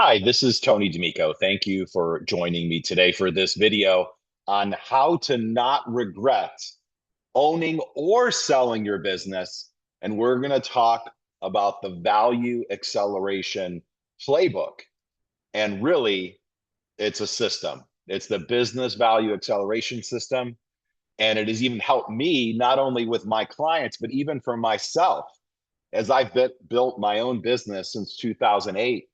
Hi, this is Tony D'Amico. Thank you for joining me today for this video on how to not regret owning or selling your business. And we're going to talk about the value acceleration playbook. And really, it's a system. It's the business value acceleration system. And it has even helped me not only with my clients, but even for myself as I've built my own business since 2008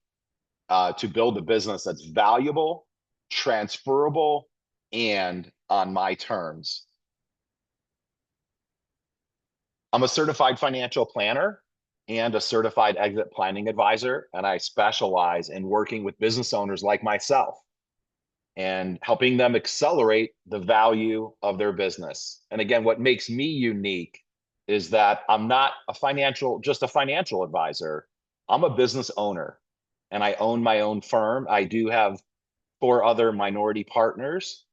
to build a business that's valuable, transferable, and on my terms. I'm a certified financial planner and a certified exit planning advisor, and I specialize in working with business owners like myself and helping them accelerate the value of their business. And again, what makes me unique is that I'm not just a financial advisor. I'm a business owner and I own my own firm. I do have four other minority partners.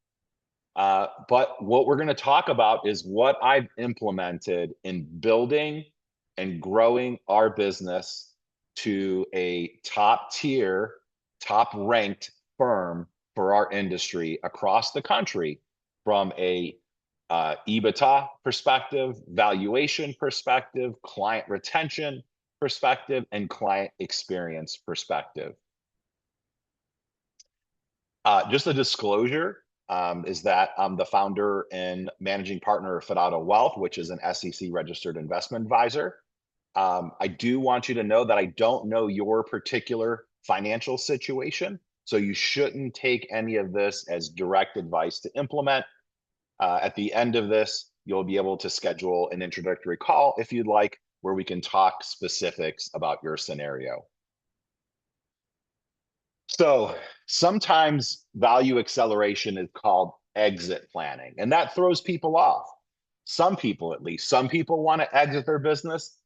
But what we're going to talk about is what I've implemented in building and growing our business to a top tier, top ranked firm for our industry across the country from a EBITDA perspective, valuation perspective, client retention perspective, and client experience perspective. Just a disclosure is that I'm the founder and managing partner of Fidado Wealth, which is an SEC registered investment advisor. I do want you to know that I don't know your particular financial situation, so you shouldn't take any of this as direct advice to implement. At the end of this, you'll be able to schedule an introductory call if you'd like, where we can talk specifics about your scenario. So sometimes value acceleration is called exit planning, and that throws people off. Some people, at least, some people want to exit their business,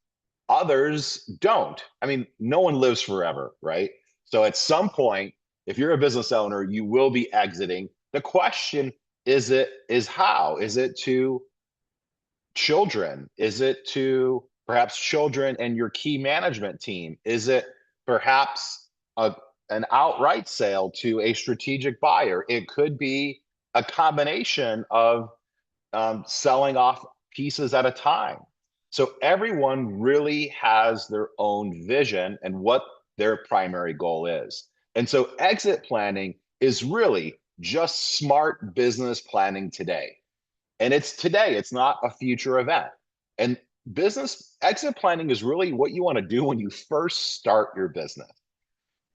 others don't. I mean, no one lives forever, right? So at some point, if you're a business owner, you will be exiting. The question is how? Is it to children? Is it to perhaps children and your key management team? Is it perhaps an outright sale to a strategic buyer? It could be a combination of selling off pieces at a time. So everyone really has their own vision and what their primary goal is. And so exit planning is really just smart business planning today. And it's today, it's not a future event. And business exit planning is really what you want to do when you first start your business.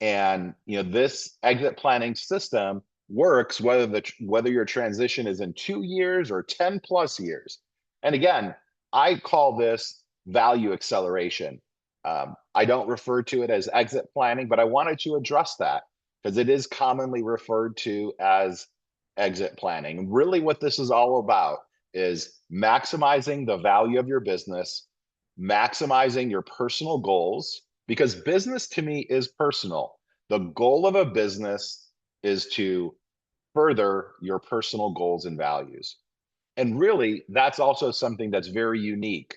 And this exit planning system works whether your transition is in 2 years or 10 plus years. And again, I call this value acceleration. I don't refer to it as exit planning, but I wanted to address that because it is commonly referred to as exit planning. Really, what this is all about is maximizing the value of your business, maximizing your personal goals, because business to me is personal. The goal of a business is to further your personal goals and values. And really, that's also something that's very unique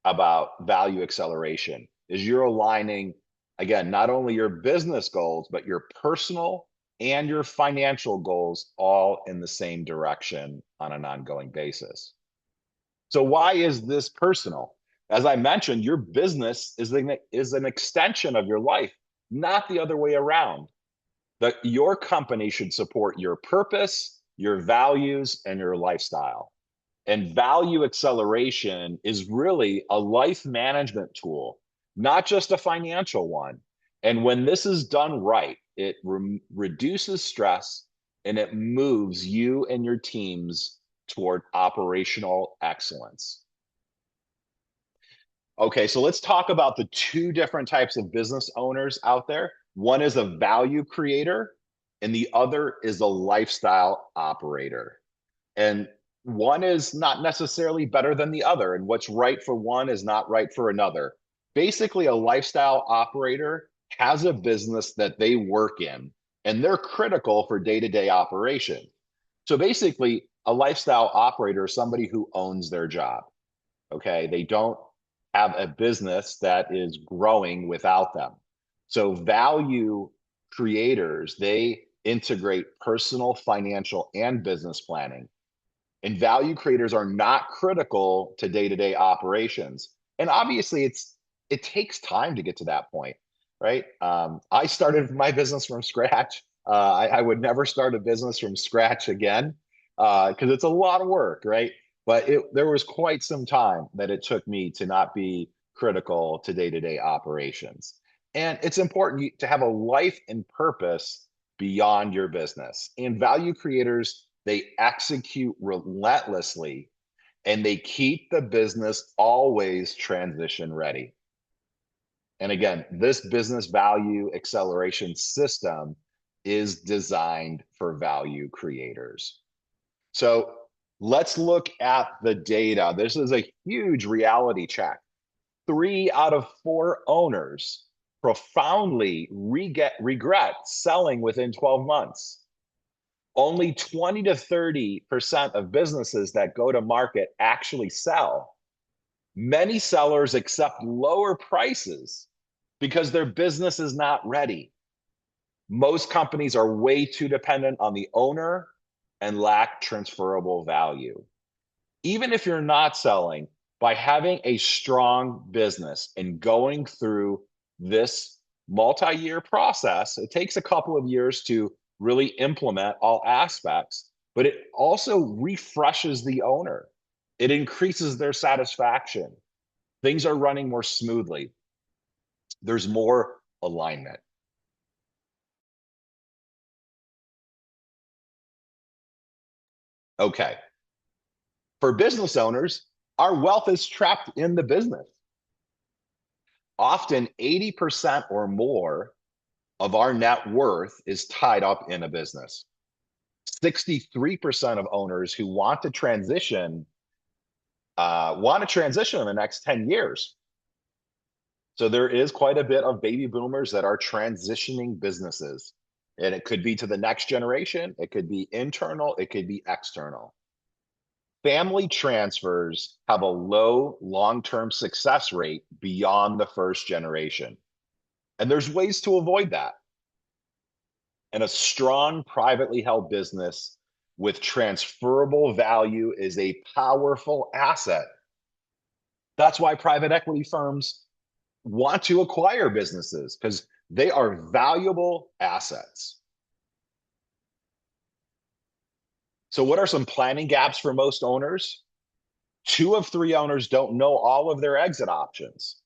about value acceleration is you're aligning, again, not only your business goals, but your personal and your financial goals all in the same direction on an ongoing basis. So why is this personal? As I mentioned, your business is an extension of your life, not the other way around. That your company should support your purpose, your values, and your lifestyle. And value acceleration is really a life management tool, not just a financial one. And when this is done right, it reduces stress and it moves you and your teams toward operational excellence. Okay, so let's talk about the two different types of business owners out there. One is a value creator, and the other is a lifestyle operator. And one is not necessarily better than the other, and what's right for one is not right for another. Basically, a lifestyle operator has a business that they work in, and they're critical for day-to-day operation. So basically, a lifestyle operator is somebody who owns their job. Okay, they don't have a business that is growing without them. So value creators, they integrate personal, financial, and business planning. And value creators are not critical to day-to-day operations. And obviously, it takes time to get to that point, right? I started my business from scratch. I would never start a business from scratch again because it's a lot of work, right? But there was quite some time that it took me to not be critical to day-to-day operations. And it's important to have a life and purpose beyond your business. And value creators, they execute relentlessly and they keep the business always transition ready. And again, this business value acceleration system is designed for value creators. So let's look at the data. This is a huge reality check. 3 out of 4 owners profoundly regret selling within 12 months. Only 20 to 30% of businesses that go to market actually sell. Many sellers accept lower prices because their business is not ready. Most companies are way too dependent on the owner and lack transferable value. Even if you're not selling, by having a strong business and going through this multi-year process, it takes a couple of years to really implement all aspects, but it also refreshes the owner. It increases their satisfaction. Things are running more smoothly. There's more alignment. Okay. For business owners, our wealth is trapped in the business. Often 80% or more of our net worth is tied up in a business. 63% of owners who want to transition in the next 10 years. So there is quite a bit of baby boomers that are transitioning businesses. And it could be to the next generation, it could be internal, it could be external. Family transfers have a low long-term success rate beyond the first generation. And there's ways to avoid that. And a strong privately held business with transferable value is a powerful asset. That's why private equity firms want to acquire businesses because they are valuable assets. So, what are some planning gaps for most owners? 2 of 3 owners don't know all of their exit options.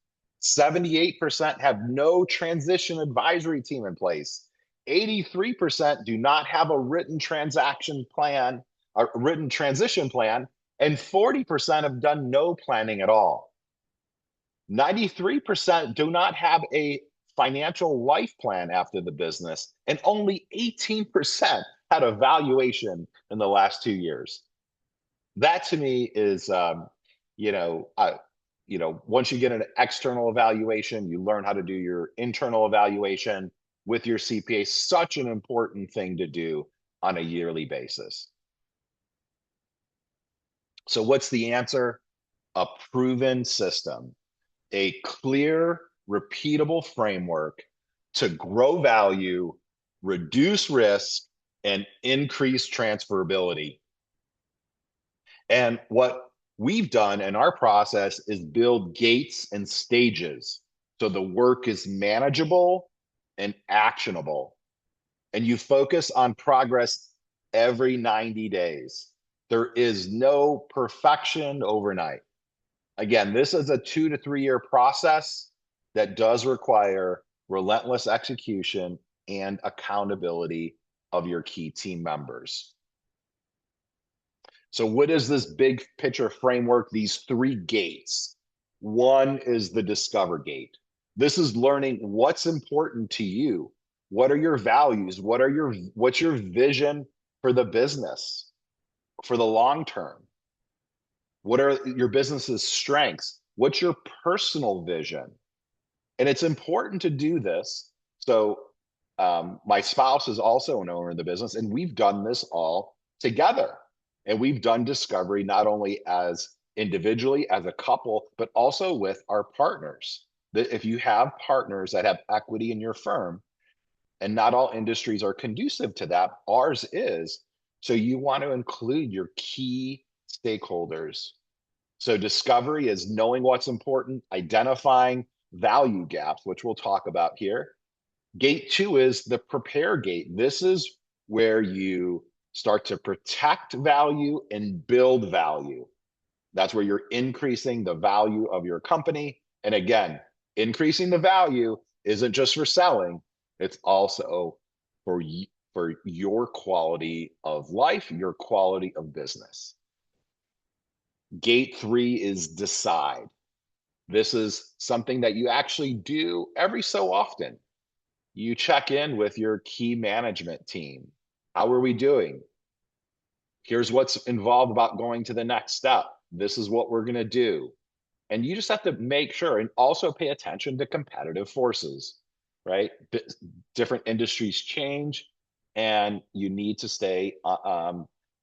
78% have no transition advisory team in place. 83% do not have a written transaction plan, a written transition plan, and 40% have done no planning at all. 93% do not have a financial life plan after the business, and only 18% had a valuation in the last 2 years. That to me is, you know, once you get an external evaluation, you learn how to do your internal evaluation with your CPA. Such an important thing to do on a yearly basis. So, what's the answer? A proven system, a clear, repeatable framework to grow value, reduce risk, and increase transferability. And what we've done in our process is build gates and stages so the work is manageable and actionable. And you focus on progress every 90 days. There is no perfection overnight. Again, this is a 2 to 3 year process that does require relentless execution and accountability of your key team members. So, what is this big picture framework? These 3 gates. One is the discover gate. This is learning what's important to you. What are your values? What's your vision for the business for the long term? What are your business's strengths? What's your personal vision? And it's important to do this. So, my spouse is also an owner of the business, and we've done this all together. And we've done discovery not only as individually as a couple, but also with our partners. That if you have partners that have equity in your firm, And not all industries are conducive to that. Ours is. So you want to include your key stakeholders. So discovery is knowing what's important, identifying value gaps, which we'll talk about here. Gate two is the prepare gate. This is where you start to protect value and build value. That's where you're increasing the value of your company. And again, increasing the value isn't just for selling, it's also for, for your quality of life, your quality of business. Gate three is decide. This is something that you actually do every so often. You check in with your key management team. How are we doing? Here's what's involved about going to the next step. This is what we're going to do. And you just have to make sure and also pay attention to competitive forces, right? Different industries change, and you need to stay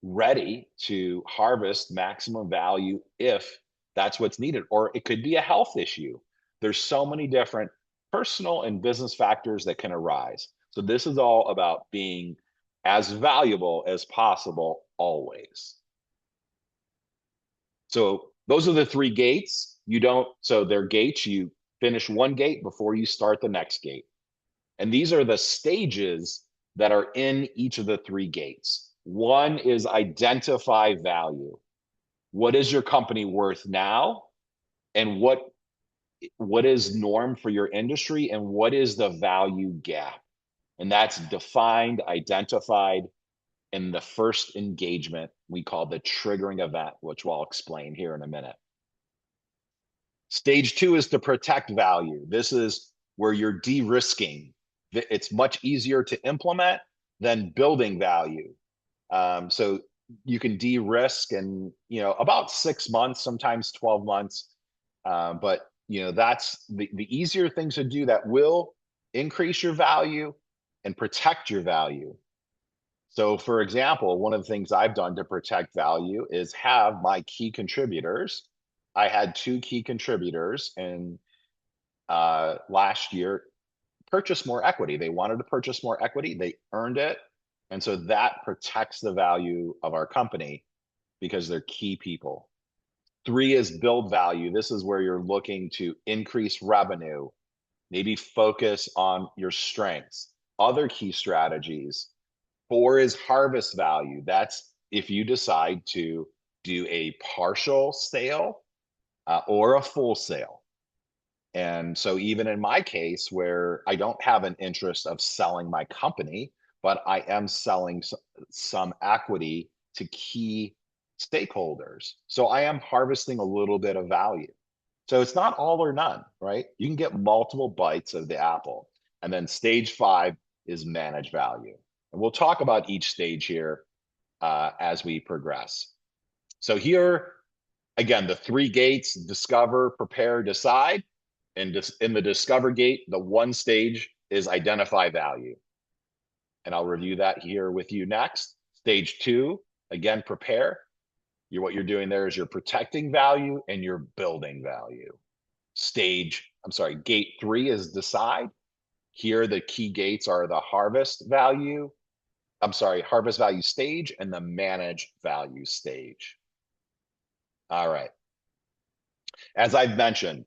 ready to harvest maximum value if that's what's needed. Or it could be a health issue. There's so many different personal and business factors that can arise. So this is all about being as valuable as possible always. So those are the three gates. You don't, so they're gates. You finish one gate before you start the next gate. And these are the stages that are in each of the three gates. One is identify value. What is your company worth now? And what is norm for your industry? And what is the value gap? And that's defined, identified in the first engagement we call the triggering event, which we'll explain here in a minute. Stage two is to protect value. This is where you're de-risking. It's much easier to implement than building value. So you can de-risk in, about 6 months, sometimes 12 months. But that's the easier things to do that will increase your value and protect your value. So for example, one of the things I've done to protect value is have my key contributors. I had 2 key contributors in last year purchase more equity. They wanted to purchase more equity. They earned it. And so that protects the value of our company because they're key people. 3 is build value. This is where you're looking to increase revenue, maybe focus on your strengths, other key strategies. 4 is harvest value. That's if you decide to do a partial sale or a full sale. And so even in my case, where I don't have an interest of selling my company, but I am selling some equity to key stakeholders. So I am harvesting a little bit of value. So it's not all or none, right? You can get multiple bites of the apple. And then stage 5 is manage value. And we'll talk about each stage here as we progress. So here, again, the 3 gates: discover, prepare, decide. And in the discover gate, the 1 stage is identify value. And I'll review that here with you next. Stage 2, again, prepare. What you're doing there is you're protecting value and you're building value. Gate 3 is decide. Here, the key gates are the harvest value stage and the manage value stage. All right. As I've mentioned,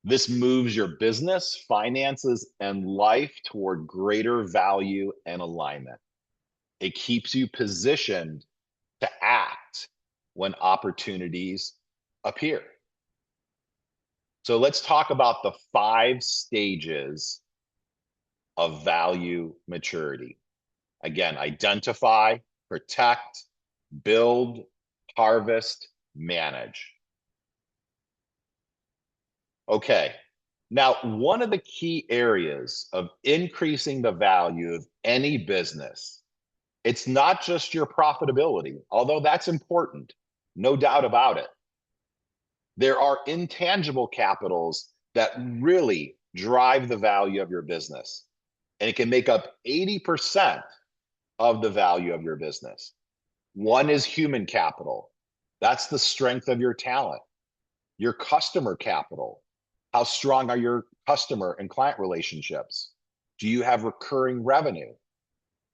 this moves your business, finances, and life toward greater value and alignment. It keeps you positioned to act when opportunities appear. So let's talk about the 5 stages of value maturity. Again, identify, protect, build, harvest, manage. Okay, now one of the key areas of increasing the value of any business, it's not just your profitability, although that's important, no doubt about it. There are intangible capitals that really drive the value of your business, and it can make up 80% of the value of your business. One is human capital. That's the strength of your talent. Your customer capital. How strong are your customer and client relationships? Do you have recurring revenue?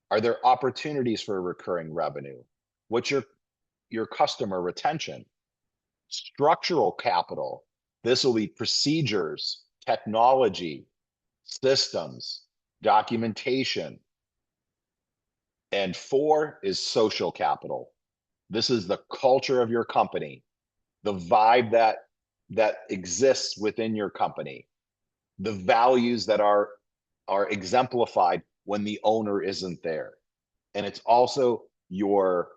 Are there opportunities for recurring revenue? What's your customer retention? Structural capital. This will be procedures, technology, systems, documentation. And 4 is social capital. This is the culture of your company, the vibe that exists within your company, the values that are exemplified when the owner isn't there. And it's also your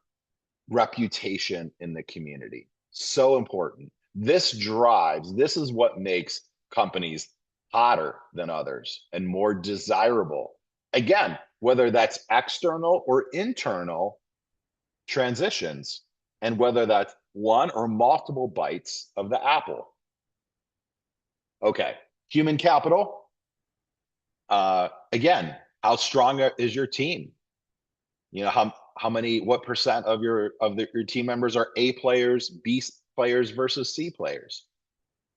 reputation in the community. So important. This is what makes companies hotter than others and more desirable. Again, whether that's external or internal transitions, and whether that's one or multiple bites of the apple. Okay, human capital. Again, how strong is your team? You know, how many, what percent of your team members are A players, B players versus C players?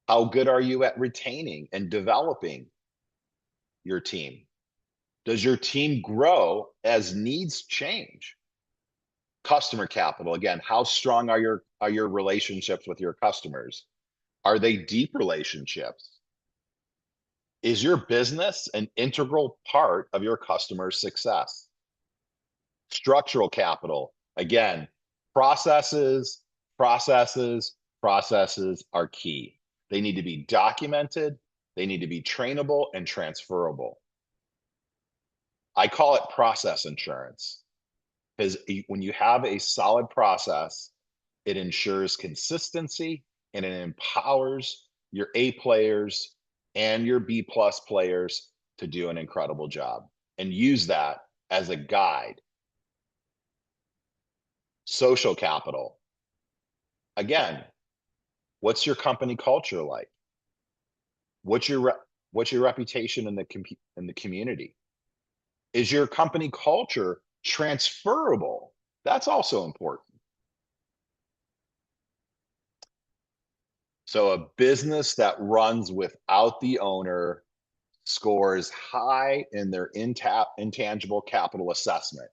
How good are you at retaining and developing your team? Does your team grow as needs change? Customer capital, again, how strong are your relationships with your customers? Are they deep relationships? Is your business an integral part of your customer's success? Structural capital, again, processes, processes, processes are key. They need to be documented, they need to be trainable and transferable. I call it process insurance because when you have a solid process, it ensures consistency and it empowers your A players and your B plus players to do an incredible job and use that as a guide. Social capital. Again, what's your company culture like? What's your reputation in the community? Is your company culture transferable? That's also important. So a business that runs without the owner scores high in their intangible capital assessment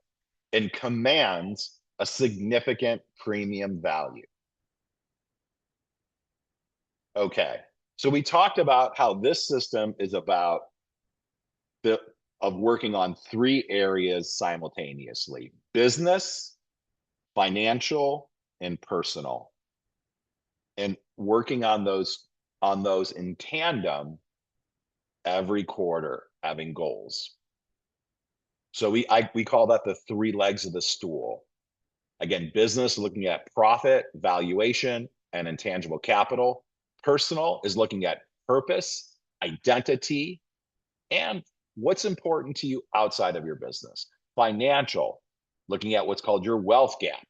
and commands a significant premium value. Okay, so we talked about how this system is about of working on 3 areas simultaneously: business, financial, and personal, and working on those in tandem every quarter, having goals. So we call that the 3 legs of the stool. Again, business looking at profit, valuation, and intangible capital. Personal is looking at purpose, identity, and what's important to you outside of your business. Financial, looking at what's called your wealth gap.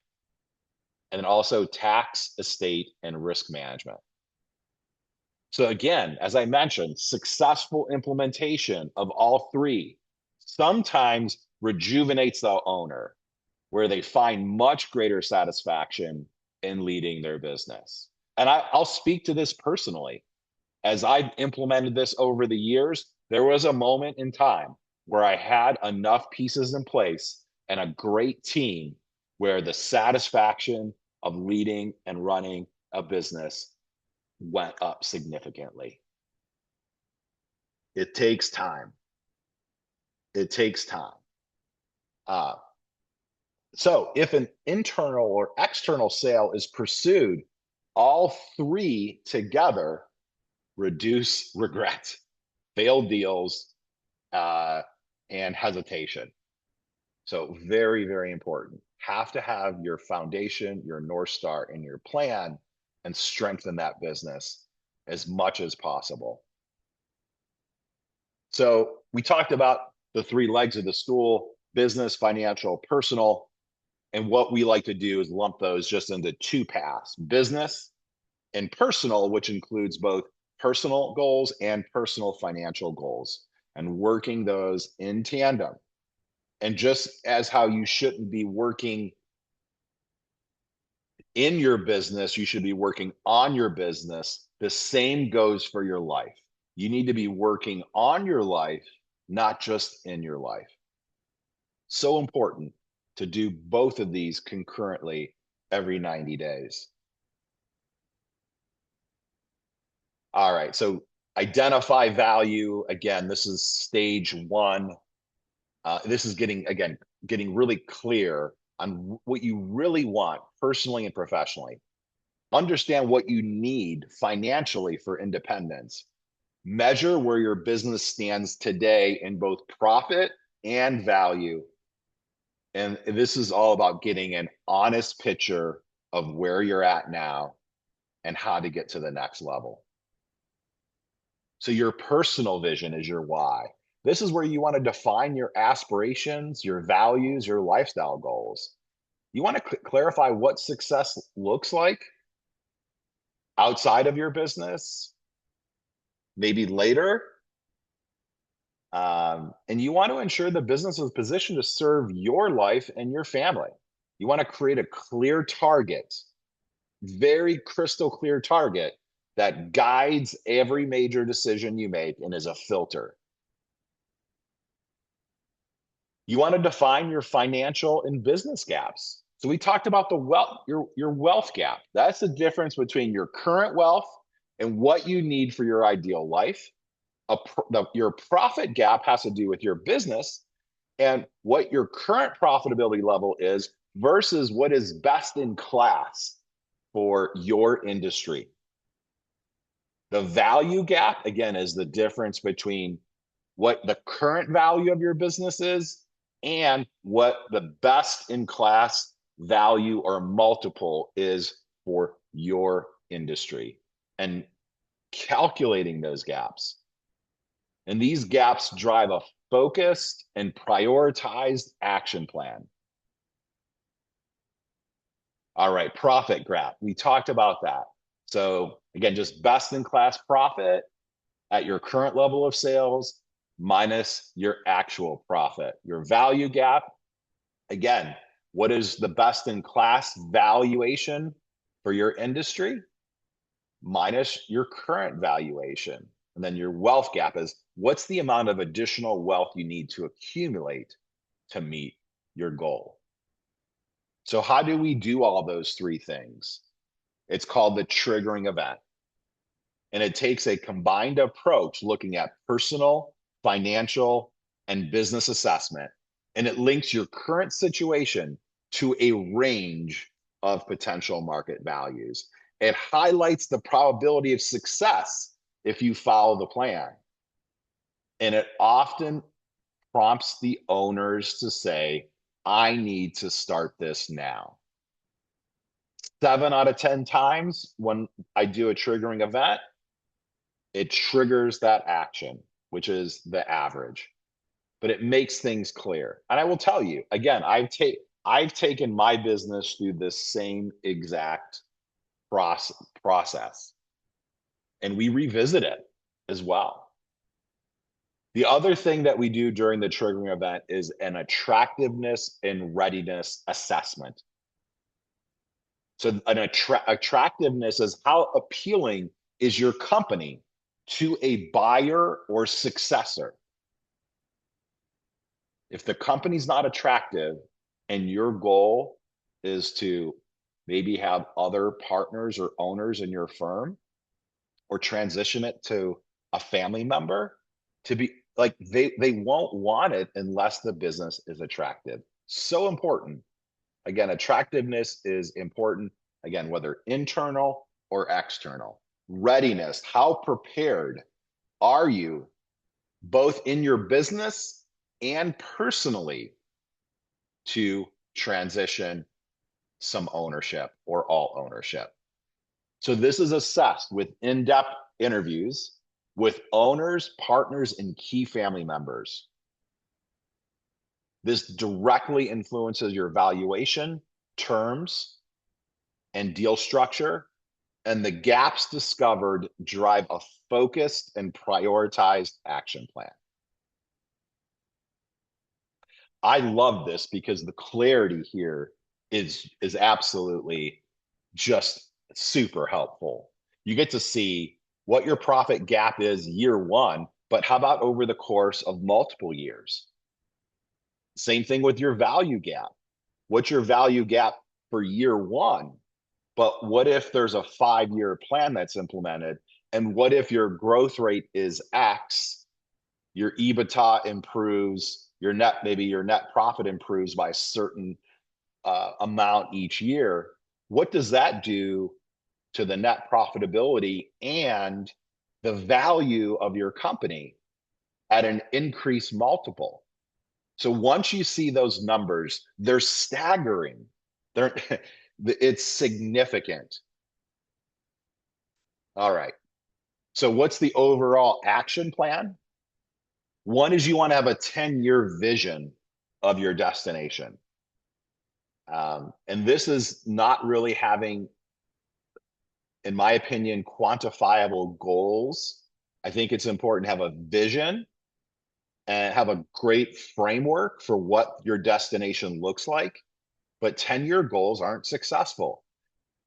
And then also tax, estate, and risk management. So again, as I mentioned, successful implementation of all 3 sometimes rejuvenates the owner, where they find much greater satisfaction in leading their business. And I'll speak to this personally. As I've implemented this over the years, there was a moment in time where I had enough pieces in place and a great team where the satisfaction of leading and running a business went up significantly. It takes time. It takes time. So if an internal or external sale is pursued, all 3 together reduce regret, failed deals, and hesitation. So very, very important. Have to have your foundation, your North Star, and your plan, and strengthen that business as much as possible. So we talked about the 3 legs of the stool: business, financial, personal. And what we like to do is lump those just into 2 paths: business and personal, which includes both personal goals and personal financial goals, and working those in tandem. And just as how you shouldn't be working in your business, you should be working on your business. The same goes for your life. You need to be working on your life not just in your life. So important to do both of these concurrently every 90 days. All right. So identify value. Again, this is stage one. This is getting really clear on what you really want personally and professionally. Understand what you need financially for independence. Measure where your business stands today in both profit and value. And this is all about getting an honest picture of where you're at now and how to get to the next level. So your personal vision is your why. This is where you want to define your aspirations, your values, your lifestyle goals. You want to clarify what success looks like outside of your business, maybe later. And you want to ensure the business is positioned to serve your life and your family. You want to create a clear target, very crystal clear target that guides every major decision you make and is a filter. You want to define your financial and business gaps. So we talked about the wealth, your wealth gap. That's the difference between your current wealth and what you need for your ideal life. Your profit gap has to do with your business and what your current profitability level is versus what is best in class for your industry. The value gap, again, is the difference between what the current value of your business is and what the best in class value or multiple is for your industry, and calculating those gaps. And these gaps drive a focused and prioritized action plan. All right, profit gap. We talked about that. So again, just best in class profit at your current level of sales minus your actual profit. Your value gap, again, what is the best in class valuation for your industry minus your current valuation. And then your wealth gap is what's the amount of additional wealth you need to accumulate to meet your goal. So how do we do all those three things? It's called the triggering event. And it takes a combined approach looking at personal, financial, and business assessment. And it links your current situation to a range of potential market values. It highlights the probability of success if you follow the plan. And it often prompts the owners to say, I need to start this now. 7 out of 10 times when I do a triggering event, it triggers that action, which is the average, but it makes things clear. And I will tell you, again, I've taken my business through this same exact process, and we revisit it as well. The other thing that we do during the triggering event is an attractiveness and readiness assessment. So an attractiveness is how appealing is your company to a buyer or successor. If the company's not attractive and your goal is to maybe have other partners or owners in your firm or transition it to a family member, to be like they won't want it unless the business is attractive. So important. Again, attractiveness is important, again, whether internal or external. Readiness, how prepared are you both in your business and personally to transition some ownership or all ownership? So this is assessed with in-depth interviews with owners, partners, and key family members. This directly influences your valuation, terms, and deal structure, and the gaps discovered drive a focused and prioritized action plan. I love this because the clarity here is absolutely just super helpful. You get to see what your profit gap is year one, But how about over the course of multiple years? Same thing with your value gap. What's your value gap for year one? But what if there's a 5-year plan that's implemented? And what if your growth rate is X, your EBITDA improves, maybe your net profit improves by a certain amount each year? What does that do to the net profitability and the value of your company at an increased multiple? So once you see those numbers, they're staggering. They're it's significant. All right. So what's the overall action plan? One is you want to have a 10-year vision of your destination. And this is not really having, in my opinion, quantifiable goals. I think it's important to have a vision and have a great framework for what your destination looks like. But 10-year goals aren't successful.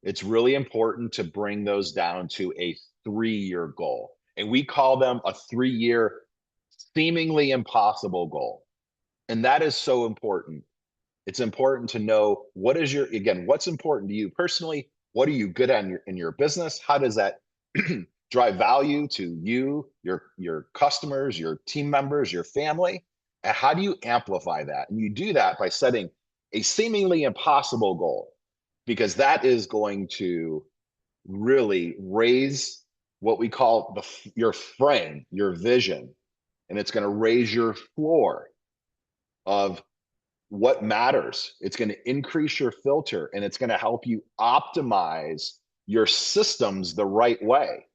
It's really important to bring those down to a 3-year goal. And we call them a 3-year seemingly impossible goal. And that is so important. It's important to know what's important to you personally? What are you good at in your business? How does that drive value to you, your customers, your team members, your family? And how do you amplify that? And you do that by setting a seemingly impossible goal, because that is going to really raise what we call your frame, your vision, and it's going to raise your floor of what matters. It's going to increase your filter, and it's going to help you optimize your systems the right way,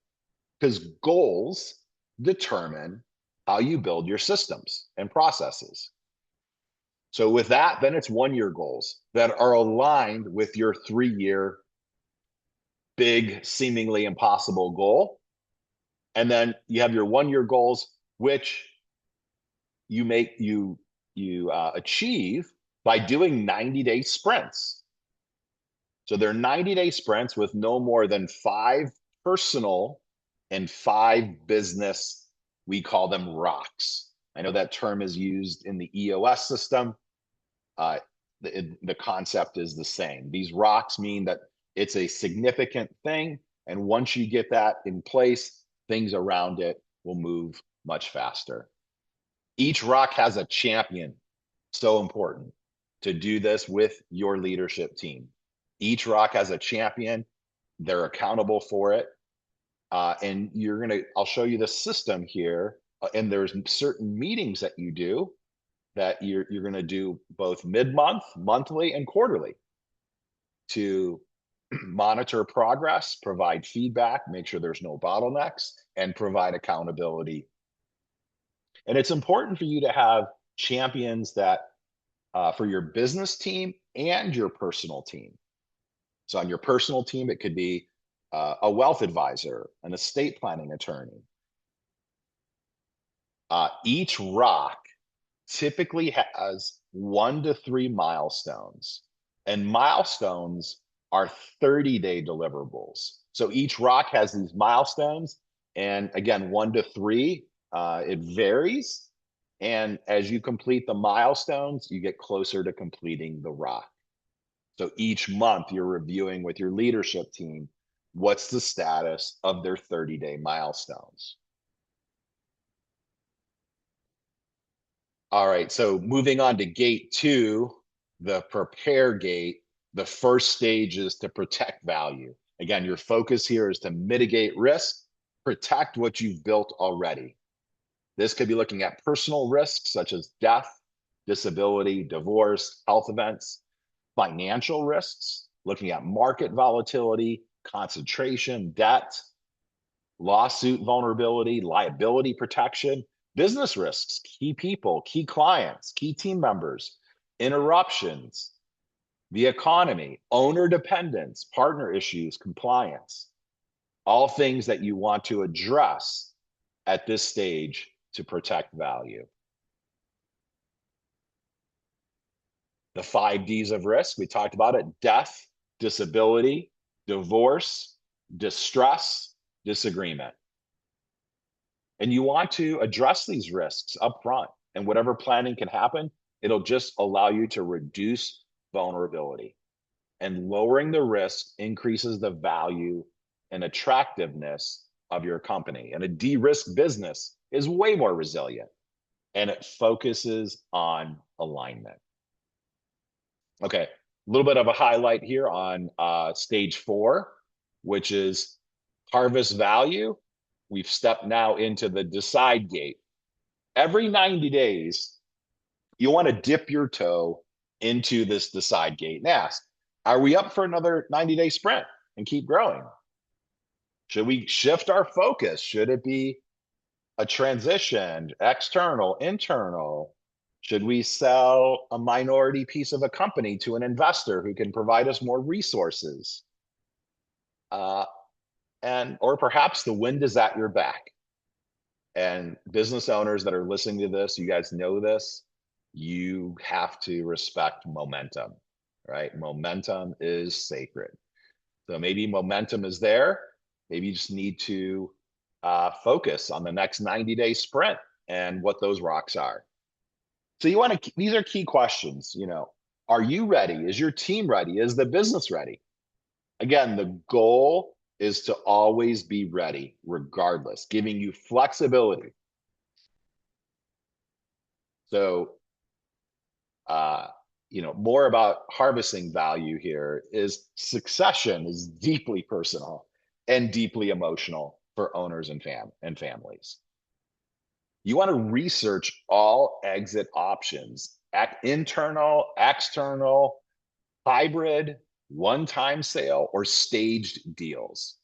because goals determine how you build your systems and processes. So with that, then it's 1-year goals that are aligned with your 3-year big, seemingly impossible goal. And then you have your 1-year goals, which you achieve by doing 90-day sprints. So they're 90-day sprints with no more than 5 personal and 5 business. We call them rocks. I know that term is used in the EOS system. The concept is the same. These rocks mean that it's a significant thing, and once you get that in place, things around it will move much faster. Each rock has a champion. So important to do this with your leadership team. Each rock has a champion. They're accountable for it. And I'll show you the system here. And there's certain meetings that you do that you're going to do both mid-month, monthly, and quarterly to monitor progress, provide feedback, make sure there's no bottlenecks, and provide accountability. And it's important for you to have champions that for your business team and your personal team. So on your personal team, it could be a wealth advisor, an estate planning attorney. Each rock typically has 1 to 3 milestones, and milestones are 30-day deliverables. So each rock has these milestones, and again, 1 to 3, it varies. And as you complete the milestones, you get closer to completing the rock. So each month you're reviewing with your leadership team, what's the status of their 30-day milestones. All right, so moving on to gate 2, the prepare gate, the first stage is to protect value. Again, your focus here is to mitigate risk, protect what you've built already. This could be looking at personal risks such as death, disability, divorce, health events, financial risks, looking at market volatility, concentration, debt, lawsuit vulnerability, liability protection, business risks, key people, key clients, key team members, interruptions, the economy, owner dependence, partner issues, compliance, all things that you want to address at this stage to protect value. The 5 Ds of risk, we talked about it: death, disability, divorce, distress, disagreement. And you want to address these risks up front. And whatever planning can happen, it'll just allow you to reduce vulnerability. And lowering the risk increases the value and attractiveness of your company. And a de-risked business is way more resilient, and it focuses on alignment. Okay, a little bit of a highlight here on stage 4, which is harvest value. We've stepped now into the decide gate. Every 90 days, you want to dip your toe into this decide gate and ask, are we up for another 90-day sprint and keep growing? Should we shift our focus? Should it be a transition, external, internal? Should we sell a minority piece of a company to an investor who can provide us more resources? Or perhaps the wind is at your back. And business owners that are listening to this, you guys know this, you have to respect momentum, right? Momentum is sacred. So maybe momentum is there. Maybe you just need to focus on the next 90-day sprint and what those rocks are. So you want to, these are key questions, are you ready? Is your team ready? Is the business ready? Again, the goal is to always be ready, regardless, giving you flexibility. So, more about harvesting value here is succession is deeply personal and deeply emotional for owners and families. You want to research all exit options, internal, external, hybrid, one-time sale, or staged deals.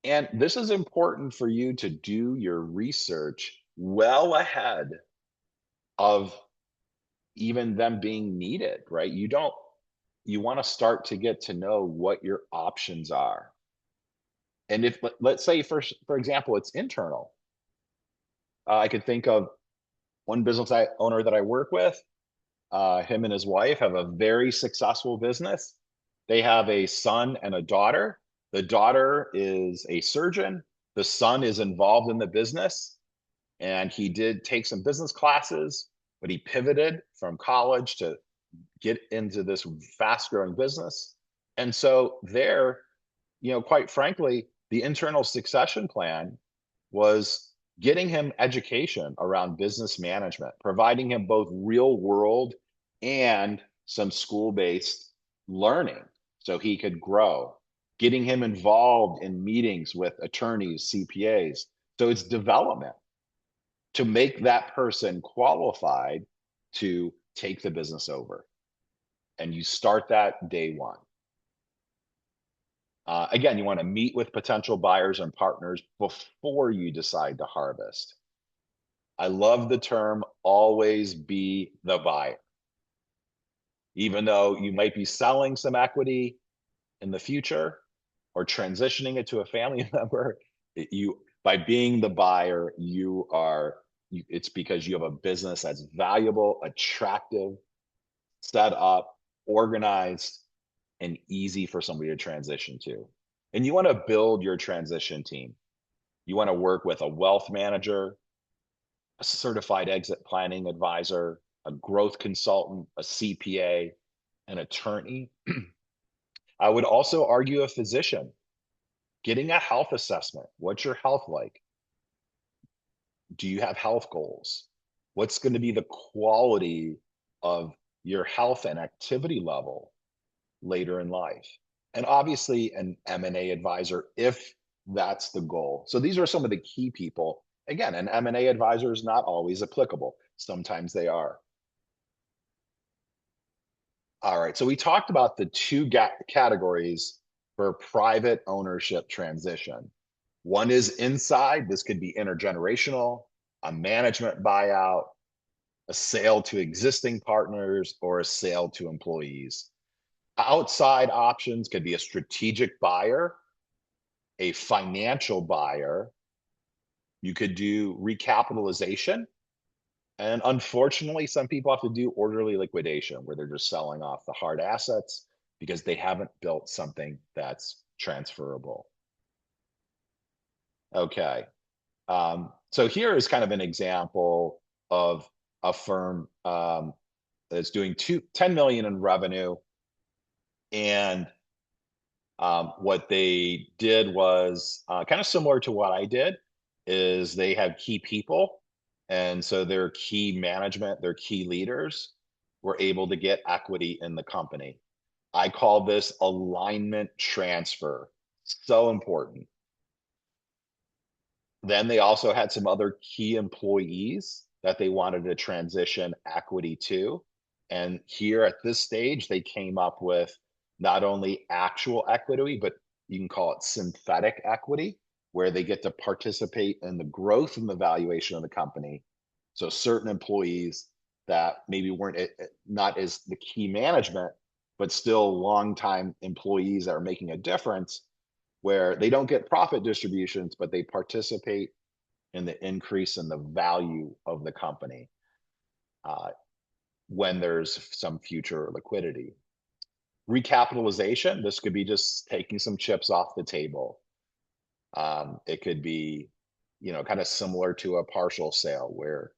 And this is important for you to do your research well ahead of even them being needed, right? You want to start to get to know what your options are. And if, let's say, for example, it's internal. I could think of one business owner that I work with. Him and his wife have a very successful business. They have a son and a daughter. The daughter is a surgeon. The son is involved in the business, and he did take some business classes, but he pivoted from college to get into this fast growing business. And so there, quite frankly, the internal succession plan was getting him education around business management, providing him both real world and some school-based learning so he could grow, getting him involved in meetings with attorneys, CPAs. So it's development to make that person qualified to take the business over. And you start that day one. Again, you want to meet with potential buyers and partners before you decide to harvest. I love the term always be the buyer. Even though you might be selling some equity in the future or transitioning it to a family member, by being the buyer, it's because you have a business that's valuable, attractive, set up, organized, and easy for somebody to transition to. And you want to build your transition team. You want to work with a wealth manager, a certified exit planning advisor, a growth consultant, a CPA, an attorney. I would also argue a physician. Getting a health assessment. What's your health like? Do you have health goals? What's going to be the quality of your health and activity level later in life? And obviously an M&A advisor if that's the goal. So these are some of the key people. Again, an M&A advisor is not always applicable. Sometimes they are. All right, so we talked about the two categories for private ownership transition. One is inside. This could be intergenerational, a management buyout, a sale to existing partners, or a sale to employees. Outside options could be a strategic buyer, a financial buyer. You could do recapitalization. And unfortunately, some people have to do orderly liquidation where they're just selling off the hard assets because they haven't built something that's transferable. Okay. So here is kind of an example of a firm that's doing 10 million in revenue. And what they did was kind of similar to what I did, is they have key people. And so their key management, their key leaders were able to get equity in the company. I call this alignment transfer. So important. Then they also had some other key employees that they wanted to transition equity to. And here at this stage, they came up with not only actual equity, but you can call it synthetic equity, where they get to participate in the growth and the valuation of the company. So certain employees that maybe weren't not as the key management, but still longtime employees that are making a difference, where they don't get profit distributions, but they participate in the increase in the value of the company uh, when there's some future liquidity. Recapitalization, this could be just taking some chips off the table. It could be, kind of similar to a partial sale where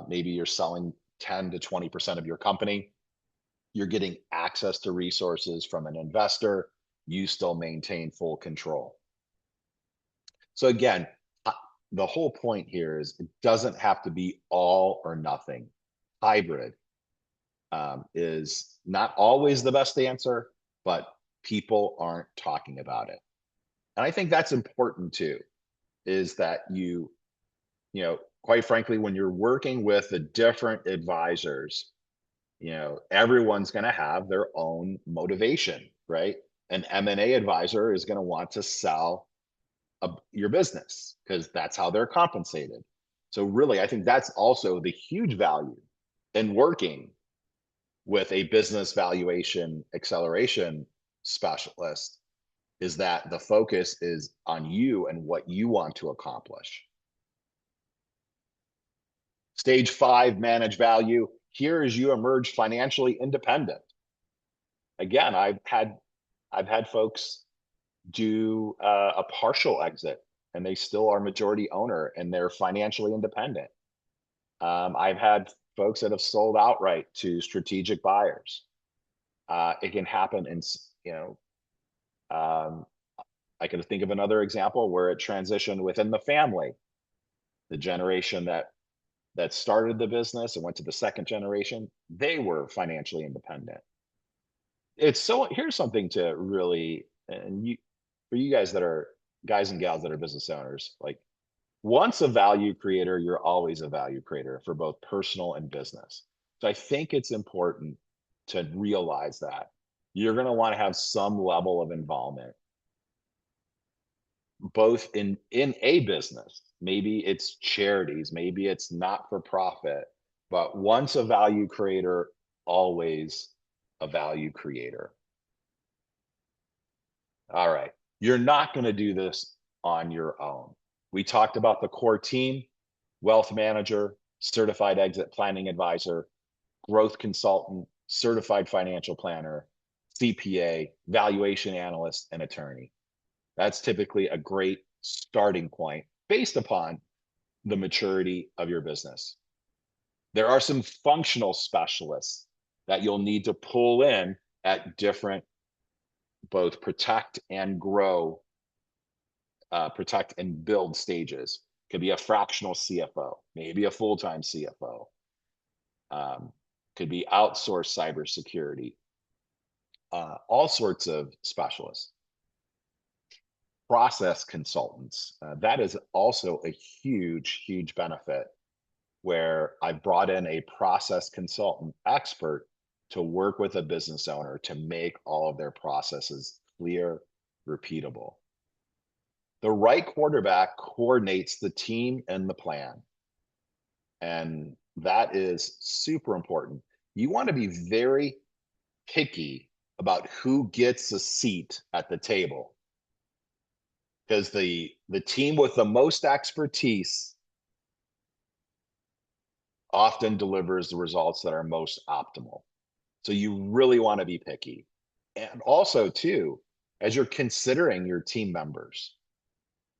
maybe you're selling 10 to 20% of your company. You're getting access to resources from an investor. You still maintain full control. So again, the whole point here is it doesn't have to be all or nothing. Hybrid is not always the best answer, but people aren't talking about it. And I think that's important too, is that quite frankly, when you're working with the different advisors, everyone's going to have their own motivation, right? An M&A advisor is going to want to sell your business because that's how they're compensated. So really, I think that's also the huge value in working with a business valuation acceleration specialist, is that the focus is on you and what you want to accomplish. Stage 5, manage value. Here as you emerge financially independent. Again, I've had folks do a partial exit and they still are majority owner and they're financially independent. I've had folks that have sold outright to strategic buyers. It can happen in, um, I can think of another example where it transitioned within the family. The generation that started the business and went to the second generation, they were financially independent. Here's something to really, and for you guys that are guys and gals that are business owners, like once a value creator, you're always a value creator for both personal and business. So I think it's important to realize that you're going to want to have some level of involvement, both in a business. Maybe it's charities, maybe it's not for profit, but once a value creator, always a value creator. All right. You're not going to do this on your own. We talked about the core team: wealth manager, certified exit planning advisor, growth consultant, certified financial planner, CPA, valuation analyst, and attorney. That's typically a great starting point based upon the maturity of your business. There are some functional specialists that you'll need to pull in at different, both protect and build stages. Could be a fractional CFO, maybe a full-time CFO. Could be outsourced cybersecurity, all sorts of specialists. Process consultants, that is also a huge, huge benefit, where I brought in a process consultant expert to work with a business owner to make all of their processes clear, repeatable. The right quarterback coordinates the team and the plan. And that is super important. You want to be very picky about who gets a seat at the table, because the team with the most expertise often delivers the results that are most optimal. So you really want to be picky. And also too, as you're considering your team members,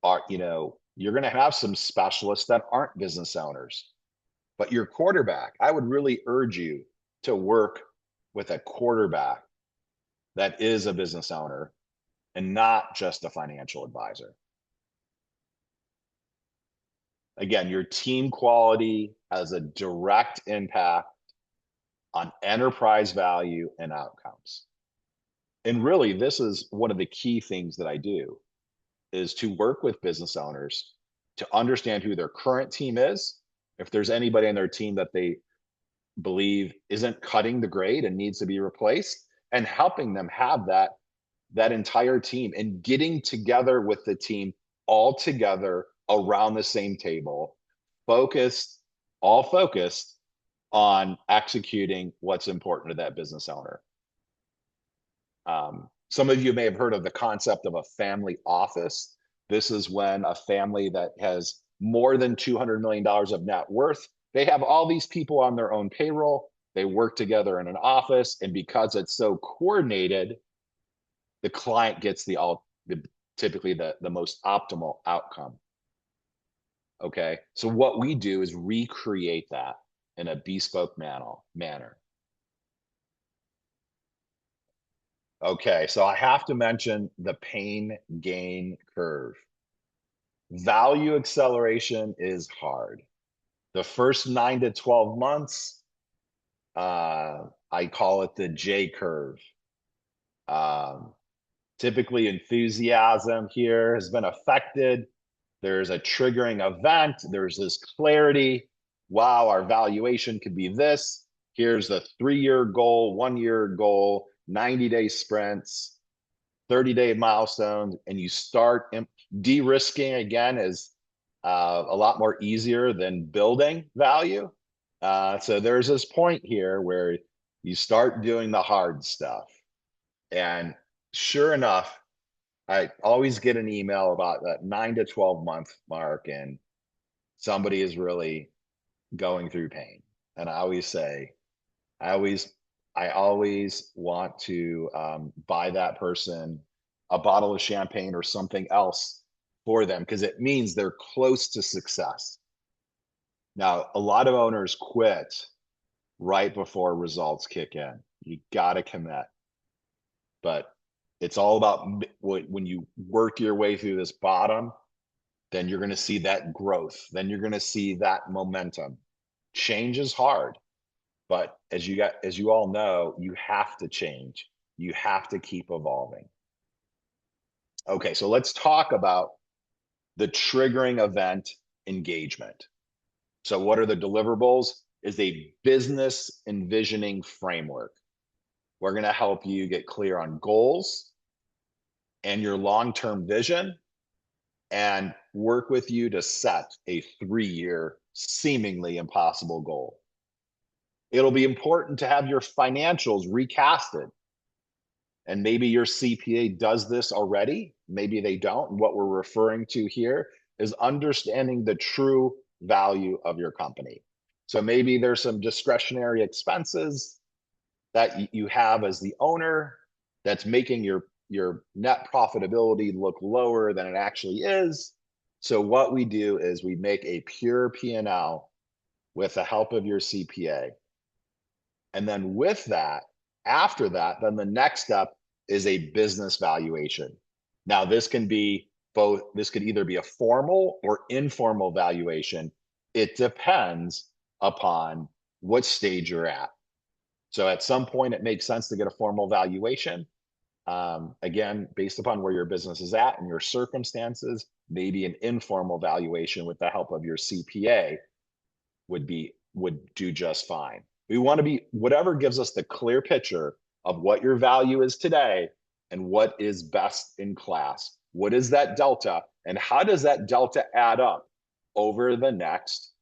are, you're going to have some specialists that aren't business owners, but your quarterback, I would really urge you to work with a quarterback that is a business owner and not just a financial advisor. Again, your team quality has a direct impact on enterprise value and outcomes. And really, this is one of the key things that I do is to work with business owners to understand who their current team is. If there's anybody on their team that they believe isn't cutting the grade and needs to be replaced, and helping them have that entire team and getting together with the team all together around the same table, focused, all focused on executing what's important to that business owner. Some of you may have heard of the concept of a family office. This is when a family that has more than $200 million of net worth, they have all these people on their own payroll. They work together in an office, and because it's so coordinated, the client gets typically the most optimal outcome. Okay, so what we do is recreate that in a bespoke manner. Okay, so I have to mention the pain gain curve. Value acceleration is hard. The first 9 to 12 months, I call it the J curve. Typically, enthusiasm here has been affected. There's a triggering event. There's this clarity. Wow, our valuation could be this. Here's the 3-year goal, 1-year goal, 90-day sprints, 30-day milestones, and you start de-risking. Again, is a lot more easier than building value. So there's this point here where you start doing the hard stuff. And sure enough, I always get an email about that 9 to 12 month mark, and somebody is really going through pain. And I always say, I always want to buy that person a bottle of champagne or something else for them, because it means they're close to success. Now, a lot of owners quit right before results kick in. You got to commit. But it's all about when you work your way through this bottom, then you're going to see that growth. Then you're going to see that momentum. Change is hard, but as you all know, you have to change. You have to keep evolving. Okay, so let's talk about the triggering event engagement. So what are the deliverables? Is a business envisioning framework. We're going to help you get clear on goals and your long-term vision, and work with you to set a 3-year, seemingly impossible goal. It'll be important to have your financials recasted. And maybe your CPA does this already. Maybe they don't. And what we're referring to here is understanding the true value of your company. So maybe there's some discretionary expenses that you have as the owner that's making your net profitability look lower than it actually is. So what we do is we make a pure P&L with the help of your CPA. And then with that, after that, then the next step is a business valuation. Now, this can be both, this could either be a formal or informal valuation. It depends upon what stage you're at. So at some point, it makes sense to get a formal valuation. Again, based upon where your business is at and your circumstances, maybe an informal valuation with the help of your CPA would do just fine. We want to be whatever gives us the clear picture of what your value is today and what is best in class. What is that delta, and how does that delta add up over the next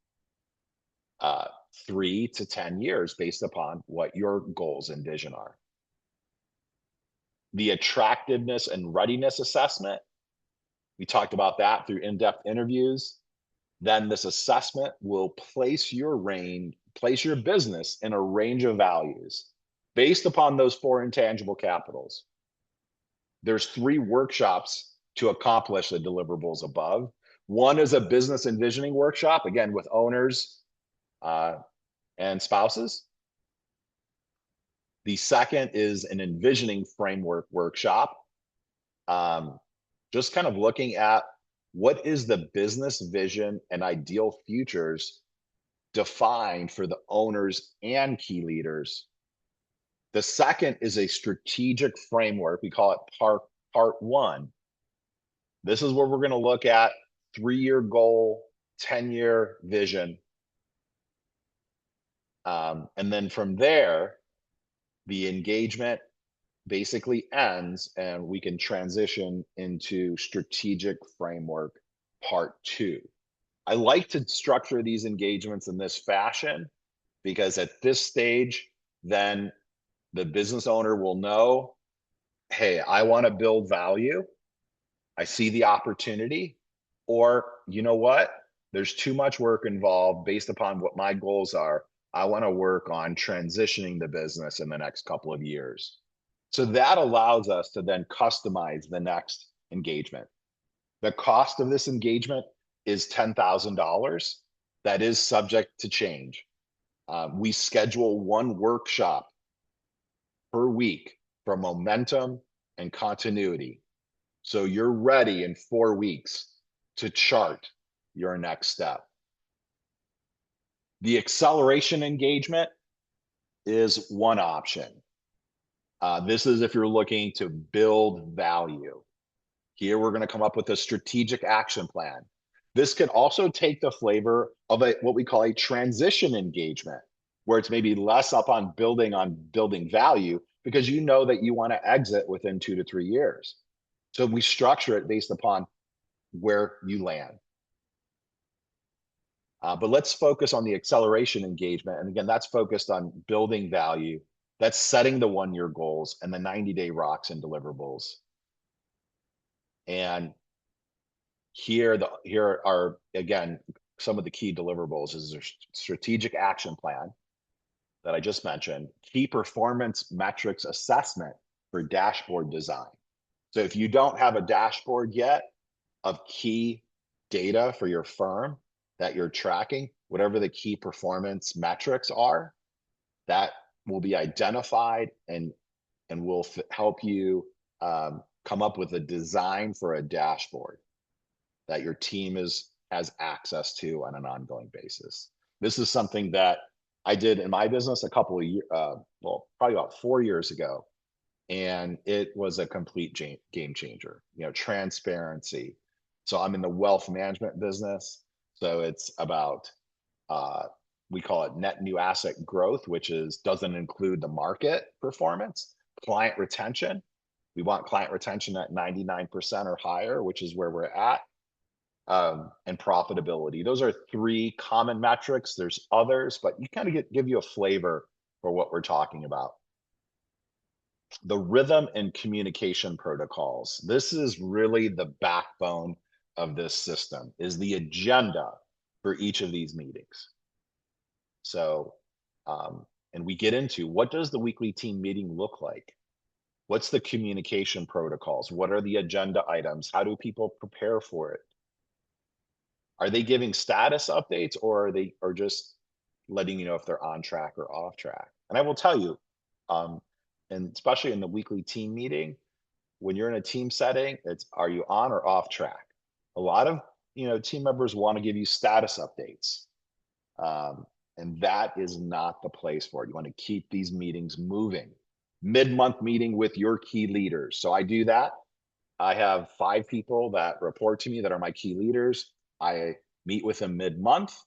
3 to 10 years based upon what your goals and vision are? The attractiveness and readiness assessment, we talked about that through in-depth interviews. Then this assessment will place your business in a range of values based upon those 4 intangible capitals. There's 3 workshops to accomplish the deliverables above. One is a business envisioning workshop, again, with owners and spouses. The second is an envisioning framework workshop, just kind of looking at what is the business vision and ideal futures defined for the owners and key leaders. The second is a strategic framework. We call it part one. This is where we're going to look at 3-year goal, 10-year vision. And then from there, the engagement basically ends and we can transition into strategic framework part two. I like to structure these engagements in this fashion because at this stage, then the business owner will know, hey, I want to build value. I see the opportunity, or you know what? There's too much work involved based upon what my goals are. I want to work on transitioning the business in the next couple of years. So that allows us to then customize the next engagement. The cost of this engagement is $10,000. That is subject to change. We schedule one workshop per week for momentum and continuity. So you're ready in 4 weeks to chart your next step. The acceleration engagement is one option. This is if you're looking to build value. Here, we're going to come up with a strategic action plan. This can also take the flavor of what we call a transition engagement, where it's maybe less up on building value because you know that you want to exit within 2 to 3 years. So we structure it based upon where you land. But let's focus on the acceleration engagement. And again, that's focused on building value. That's setting the 1-year goals and the 90-day rocks and deliverables. And here are, again, some of the key deliverables is a strategic action plan that I just mentioned, key performance metrics assessment for dashboard design. So if you don't have a dashboard yet of key data for your firm that you're tracking, whatever the key performance metrics are, that will be identified and will help you come up with a design for a dashboard that your team has access to on an ongoing basis. This is something that I did in my business a couple of years, probably about 4 years ago, and it was a complete game changer. Transparency. So I'm in the wealth management business, so it's about we call it net new asset growth, which doesn't include the market performance, client retention. We want client retention at 99% or higher, which is where we're at. And profitability. Those are 3 common metrics. There's others, but you kind of give you a flavor for what we're talking about. The rhythm and communication protocols. This is really the backbone of this system, is the agenda for each of these meetings. So, and we get into what does the weekly team meeting look like? What's the communication protocols? What are the agenda items? How do people prepare for it? Are they giving status updates, or are they just letting you know if they're on track or off track? And I will tell you, and especially in the weekly team meeting, when you're in a team setting, it's are you on or off track? A lot of team members want to give you status updates, and that is not the place for it. You want to keep these meetings moving. Mid-month meeting with your key leaders. So I do that. I have 5 people that report to me that are my key leaders. I meet with them mid-month,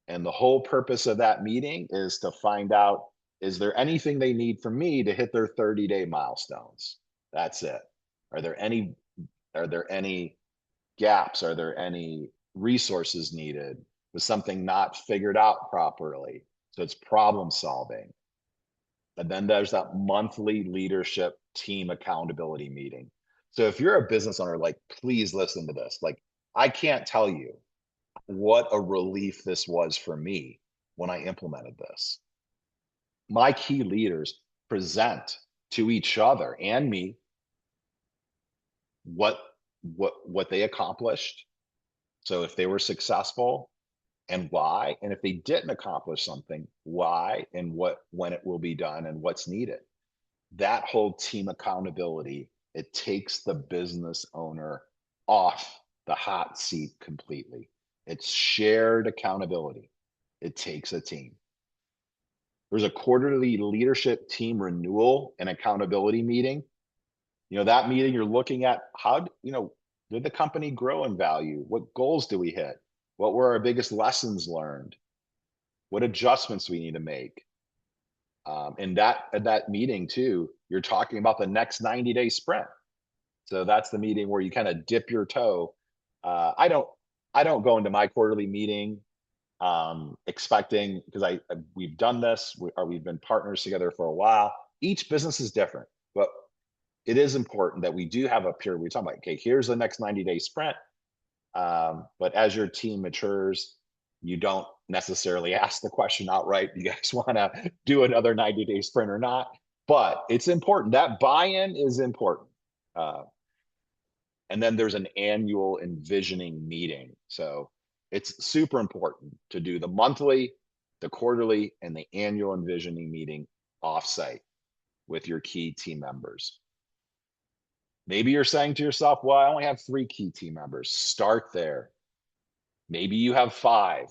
and the whole purpose of that meeting is to find out, is there anything they need from me to hit their 30-day milestones? That's it. Are there any gaps? Are there any resources needed? Was something not figured out properly? So it's problem solving. And then there's that monthly leadership team accountability meeting. So if you're a business owner, please listen to this. I can't tell you what a relief this was for me when I implemented this. My key leaders present to each other and me what what they accomplished. So if they were successful, and why, and if they didn't accomplish something, why, and when it will be done and what's needed. That whole team accountability, it takes the business owner off the hot seat completely. It's shared accountability. It takes a team. There's a quarterly leadership team renewal and accountability meeting. That meeting, you're looking at how, did the company grow in value? What goals do we hit? What were our biggest lessons learned? What adjustments do we need to make? And at that meeting too, you're talking about the next 90-day sprint. So that's the meeting where you kind of dip your toe. I don't go into my quarterly meeting expecting, because we've done this, we've been partners together for a while. Each business is different, but it is important that we do have a period. We talk about, okay, here's the next 90-day sprint. But as your team matures, you don't necessarily ask the question outright, do you guys want to do another 90-day sprint or not? But it's important. That buy-in is important. And then there's an annual envisioning meeting. So it's super important to do the monthly, the quarterly, and the annual envisioning meeting offsite with your key team members. Maybe you're saying to yourself, well, I only have 3 key team members. Start there. Maybe you have 5.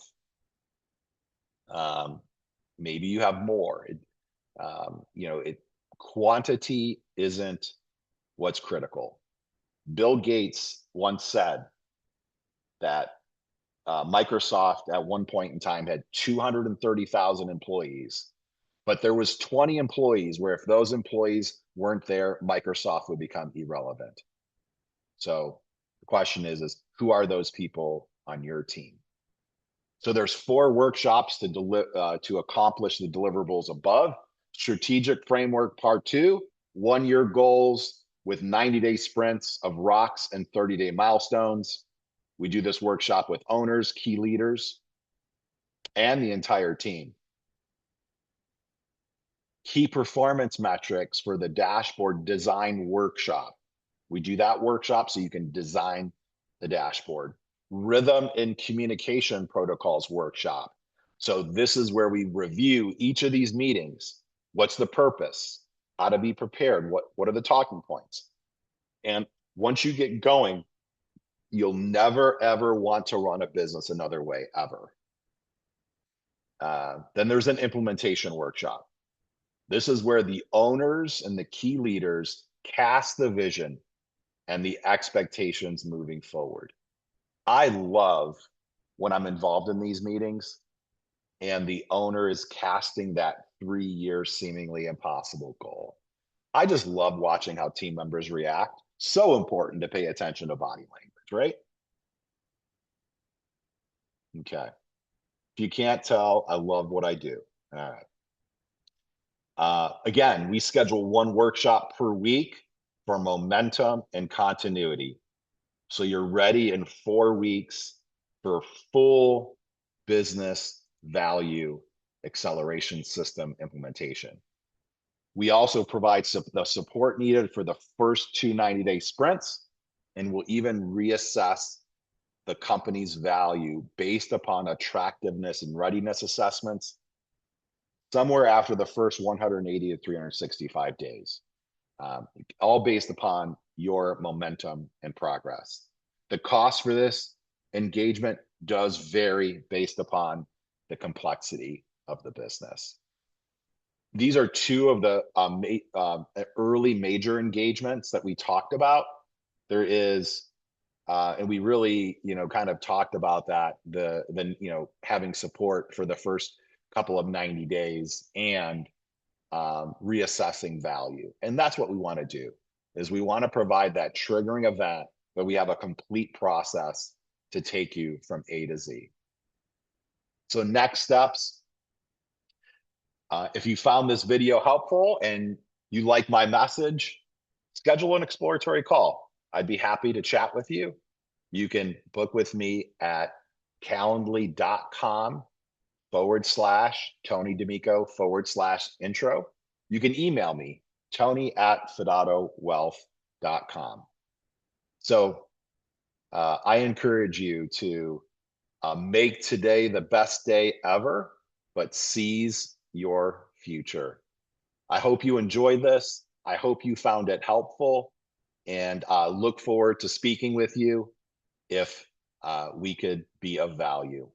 Maybe you have more. Quantity isn't what's critical. Bill Gates once said that Microsoft at one point in time had 230,000 employees, but there was 20 employees where if those employees weren't there, Microsoft would become irrelevant. So the question is who are those people on your team? So there's 4 workshops to accomplish the deliverables above. Strategic framework part 2, 1-year goals with 90-day sprints of rocks and 30-day milestones. We do this workshop with owners, key leaders, and the entire team. Key performance metrics for the dashboard design workshop. We do that workshop so you can design the dashboard. Rhythm and communication protocols workshop. So this is where we review each of these meetings. What's the purpose? How to be prepared? What are the talking points? And once you get going, you'll never, ever want to run a business another way, ever. Then there's an implementation workshop. This is where the owners and the key leaders cast the vision and the expectations moving forward. I love when I'm involved in these meetings and the owner is casting that 3-year seemingly impossible goal. I just love watching how team members react. So important to pay attention to body language, right? Okay. If you can't tell, I love what I do. All right. Again, we schedule 1 workshop per week for momentum and continuity. So you're ready in 4 weeks for full business value acceleration system implementation. We also provide the support needed for the first 2 90-day sprints, and we'll even reassess the company's value based upon attractiveness and readiness assessments somewhere after the first 180 to 365 days, all based upon your momentum and progress. The cost for this engagement does vary based upon the complexity of the business. These are 2 of the early major engagements that we talked about. There is, and we really, kind of talked about that, having support for the first couple of 90 days and reassessing value. And that's what we want to do, is we want to provide that triggering event, but we have a complete process to take you from A to Z. So next steps, if you found this video helpful and you like my message, schedule an exploratory call. I'd be happy to chat with you. You can book with me at calendly.com/Tony D'Amico/intro. You can email me, Tony@FidatoWealth.com. So I encourage you to make today the best day ever, but seize your future. I hope you enjoyed this. I hope you found it helpful, and look forward to speaking with you if we could be of value.